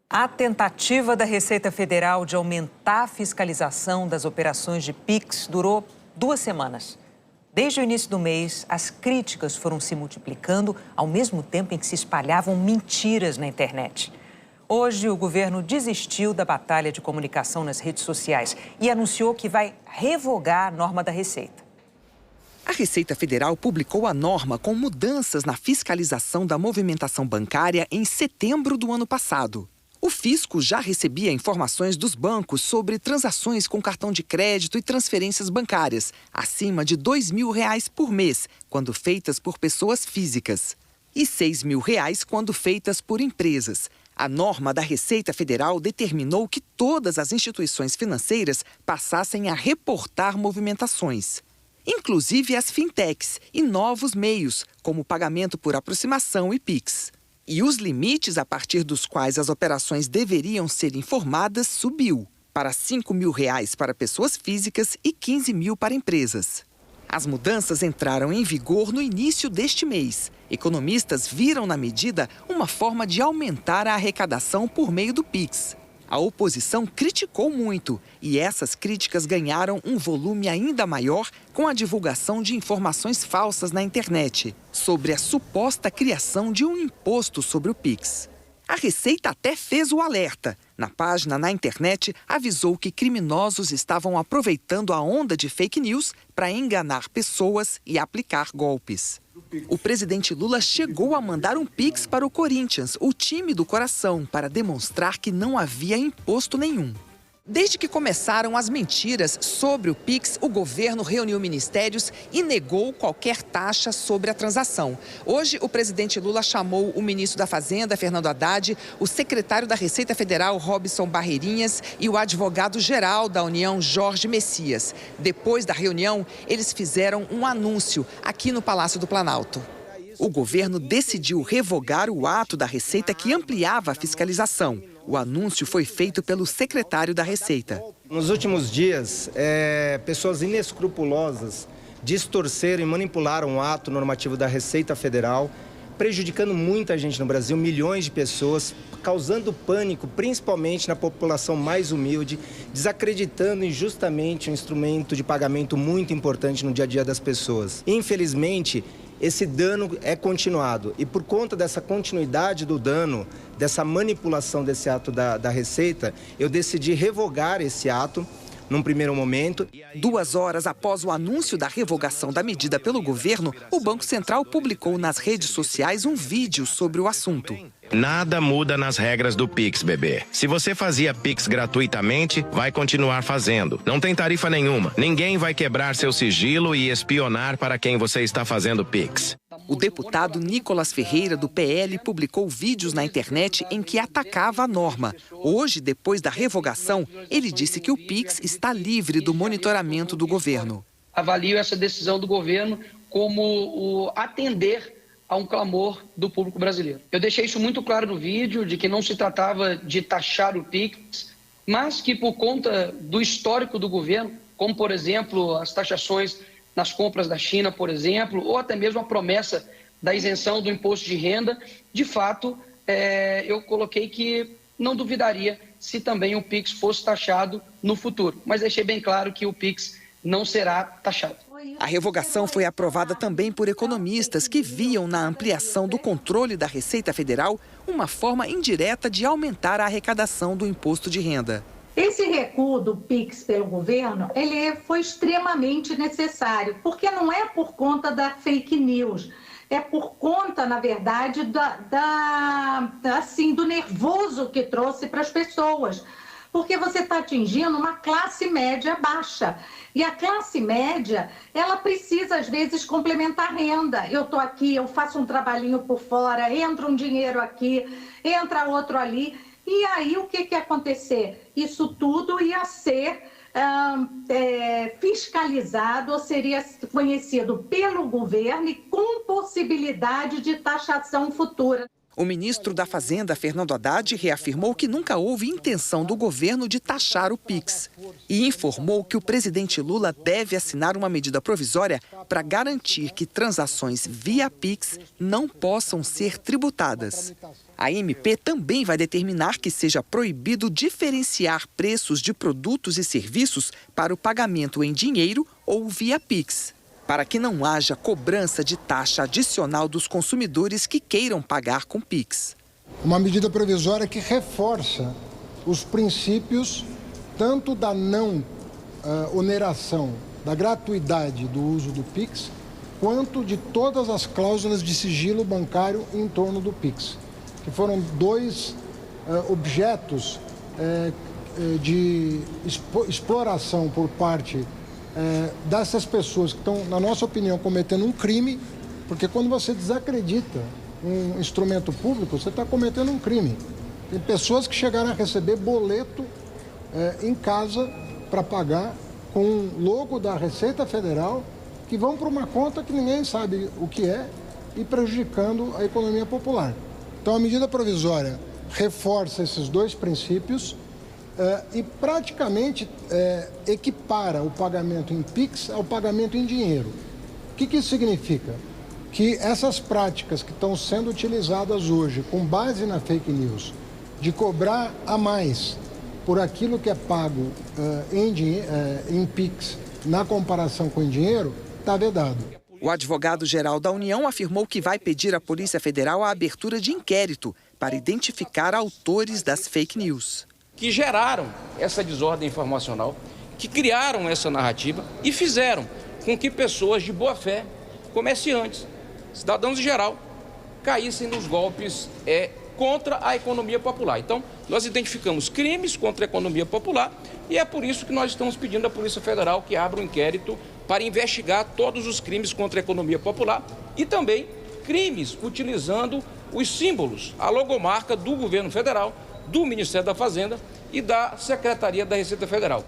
A tentativa da Receita Federal de aumentar a fiscalização das operações de Pix durou 2 semanas. Desde o início do mês, as críticas foram se multiplicando ao mesmo tempo em que se espalhavam mentiras na internet. Hoje, o governo desistiu da batalha de comunicação nas redes sociais e anunciou que vai revogar a norma da Receita. A Receita Federal publicou a norma com mudanças na fiscalização da movimentação bancária em setembro do ano passado. O fisco já recebia informações dos bancos sobre transações com cartão de crédito e transferências bancárias, acima de R$ 2.000 por mês, quando feitas por pessoas físicas, e R$ 6.000 quando feitas por empresas. A norma da Receita Federal determinou que todas as instituições financeiras passassem a reportar movimentações, inclusive as fintechs e novos meios, como pagamento por aproximação e Pix. E os limites a partir dos quais as operações deveriam ser informadas subiu para R$ 5.000 para pessoas físicas e R$ 15.000 para empresas. As mudanças entraram em vigor no início deste mês. Economistas viram na medida uma forma de aumentar a arrecadação por meio do Pix. A oposição criticou muito e essas críticas ganharam um volume ainda maior com a divulgação de informações falsas na internet sobre a suposta criação de um imposto sobre o Pix. A Receita até fez o alerta. Na página na internet, avisou que criminosos estavam aproveitando a onda de fake news para enganar pessoas e aplicar golpes. O presidente Lula chegou a mandar um Pix para o Corinthians, o time do coração, para demonstrar que não havia imposto nenhum. Desde que começaram as mentiras sobre o Pix, o governo reuniu ministérios e negou qualquer taxa sobre a transação. Hoje, o presidente Lula chamou o ministro da Fazenda, Fernando Haddad, o secretário da Receita Federal, Robson Barreirinhas, e o advogado-geral da União, Jorge Messias. Depois da reunião, eles fizeram um anúncio aqui no Palácio do Planalto. O governo decidiu revogar o ato da Receita que ampliava a fiscalização. O anúncio foi feito pelo secretário da Receita. Nos últimos dias, pessoas inescrupulosas distorceram e manipularam o ato normativo da Receita Federal, prejudicando muita gente no Brasil, milhões de pessoas, causando pânico, principalmente na população mais humilde, desacreditando injustamente um instrumento de pagamento muito importante no dia a dia das pessoas. Infelizmente, esse dano é continuado e por conta dessa continuidade do dano, dessa manipulação desse ato da Receita, eu decidi revogar esse ato num primeiro momento. 2 horas após o anúncio da revogação da medida pelo governo, o Banco Central publicou nas redes sociais um vídeo sobre o assunto. Nada muda nas regras do Pix, bebê. Se você fazia Pix gratuitamente, vai continuar fazendo. Não tem tarifa nenhuma. Ninguém vai quebrar seu sigilo e espionar para quem você está fazendo Pix. O deputado Nicolas Ferreira, do PL, publicou vídeos na internet em que atacava a norma. Hoje, depois da revogação, ele disse que o Pix está livre do monitoramento do governo. Avalio essa decisão do governo como o atender a um clamor do público brasileiro. Eu deixei isso muito claro no vídeo, de que não se tratava de taxar o Pix, mas que por conta do histórico do governo, como por exemplo as taxações nas compras da China, por exemplo, ou até mesmo a promessa da isenção do imposto de renda, de fato, eu coloquei que não duvidaria se também o Pix fosse taxado no futuro. Mas deixei bem claro que o Pix não será taxado. A revogação foi aprovada também por economistas que viam na ampliação do controle da Receita Federal uma forma indireta de aumentar a arrecadação do imposto de renda. Esse recuo do Pix pelo governo, ele foi extremamente necessário, porque não é por conta da fake news, é por conta, na verdade, do nervoso que trouxe para as pessoas. Porque você está atingindo uma classe média baixa. E a classe média, ela precisa, às vezes, complementar renda. Eu estou aqui, eu faço um trabalhinho por fora, entra um dinheiro aqui, entra outro ali. E aí, o que ia acontecer? Isso tudo ia ser fiscalizado ou seria conhecido pelo governo e com possibilidade de taxação futura. O ministro da Fazenda, Fernando Haddad, reafirmou que nunca houve intenção do governo de taxar o Pix e informou que o presidente Lula deve assinar uma medida provisória para garantir que transações via Pix não possam ser tributadas. A MP também vai determinar que seja proibido diferenciar preços de produtos e serviços para o pagamento em dinheiro ou via Pix, para que não haja cobrança de taxa adicional dos consumidores que queiram pagar com Pix. Uma medida provisória que reforça os princípios tanto da não oneração, da gratuidade do uso do Pix, quanto de todas as cláusulas de sigilo bancário em torno do Pix, que foram dois objetos de exploração por parte dessas pessoas que estão, na nossa opinião, cometendo um crime, porque quando você desacredita um instrumento público, você está cometendo um crime. Tem pessoas que chegaram a receber boleto em casa para pagar com um logo da Receita Federal, que vão para uma conta que ninguém sabe o que é e prejudicando a economia popular. Então, a medida provisória reforça esses dois princípios e praticamente equipara o pagamento em Pix ao pagamento em dinheiro. O que isso significa? Que essas práticas que estão sendo utilizadas hoje, com base na fake news, de cobrar a mais por aquilo que é pago em Pix na comparação com em dinheiro, está vedado. O advogado-geral da União afirmou que vai pedir à Polícia Federal a abertura de inquérito para identificar autores das fake news. Que geraram essa desordem informacional, que criaram essa narrativa e fizeram com que pessoas de boa fé, comerciantes, cidadãos em geral, caíssem nos golpes contra a economia popular. Então, nós identificamos crimes contra a economia popular e é por isso que nós estamos pedindo à Polícia Federal que abra um inquérito para investigar todos os crimes contra a economia popular e também crimes utilizando os símbolos, a logomarca do governo federal, do Ministério da Fazenda e da Secretaria da Receita Federal.